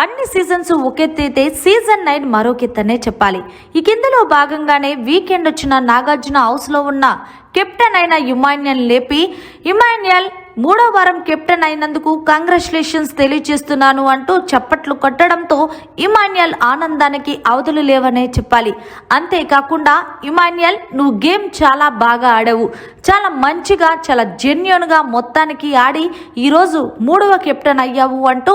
అన్ని seasons ఒకెత్తైతే season 9 మరొకెత్తనే చెప్పాలి. ఈ కిందలో భాగంగానే వీకెండ్ వచ్చిన నాగార్జున హౌస్ లో ఉన్న కెప్టెన్ అయిన ఇమాన్యుయల్ లేపి ఇమాన్యుయల్ 3వ వారం కెప్టెన్ అయినందుకు కంగ్రాచులేషన్స్ తెలియజేస్తున్నాను అంటూ చప్పట్లు కొట్టడంతో ఇమాన్యుయల్ ఆనందానికి అవధులు లేవనే చెప్పాలి. అంతేకాకుండా ఇమాన్యుయల్ నువ్వు గేమ్ చాలా బాగా ఆడావు, చాలా మంచిగా చాలా జెన్యూన్గా మొత్తానికి ఆడి ఈరోజు 3వ కెప్టెన్ అయ్యావు అంటూ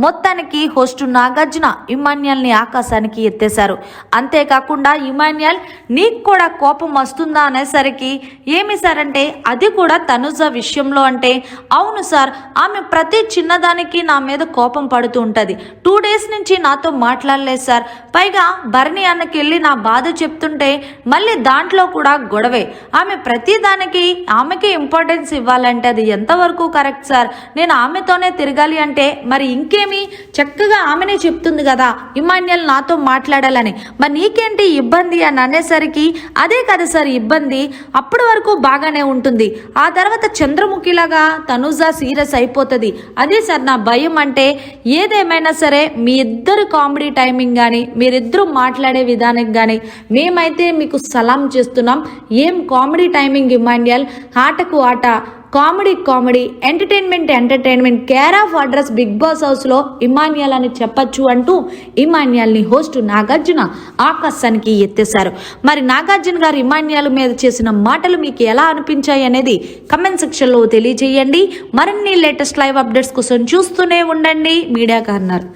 మొత్తానికి హోస్ట్ నాగార్జున ఇమాన్యుయల్ని ఆకాశానికి ఎత్తేశారు. అంతేకాకుండా ఇమాన్యుయల్ నీకు కూడా కోపం వస్తుందా అనేసరికి ఏమి సార్ అంటే అది కూడా తనుజ విషయంలో అంటే అవును సార్, ఆమె ప్రతి చిన్నదానికి నా మీద కోపం పడుతూ ఉంటుంది. 2 days నుంచి నాతో మాట్లాడలేదు సార్. పైగా భరణి అన్నకి వెళ్ళి నా బాధ చెప్తుంటే మళ్ళీ దాంట్లో కూడా గొడవే. ఆమె ప్రతి దానికి ఆమెకి ఇంపార్టెన్స్ ఇవ్వాలంటే అది ఎంతవరకు కరెక్ట్ సార్? నేను ఆమెతోనే తిరగాలి అంటే మరి ఇంకేమి చక్కగా ఆమెనే చెప్తుంది కదా ఇమాన్యుయల్ నాతో మాట్లాడాలని, మరి నీకేంటి ఇబ్బంది అని అనేసరికి అదే కదా సార్ ఇబ్బంది, అప్పటి వరకు బాగానే ఉంటుంది, ఆ తర్వాత చంద్రముఖిలాగా తనుజ సీరియస్ అయిపోతుంది. అదే సార్ నా భయం. అంటే ఏదేమైనా సరే మీ ఇద్దరు కామెడీ టైమింగ్ కానీ మీరిద్దరూ మాట్లాడే విధానం కానీ మేమైతే మీకు సలాం చేస్తున్నాం. ఏం కామెడీ టైమింగ్ ఇమాన్యుయల్, ఆటకు ఆట, comedy entertainment care of address Bigg Boss హౌస్లో ఇమాన్యుయల్ అని చెప్పచ్చు అంటూ ఇమాన్యుయల్ని హోస్ట్ నాగార్జున ఆకాశానికి ఎత్తేశారు. మరి నాగార్జున గారు ఇమాన్యుయల్ మీద చేసిన మాటలు మీకు ఎలా అనిపించాయి అనేది కమెంట్ సెక్షన్లో తెలియజేయండి. మరిన్ని లేటెస్ట్ లైవ్ అప్డేట్స్ కోసం చూస్తూనే ఉండండి మీడియా కార్నర్.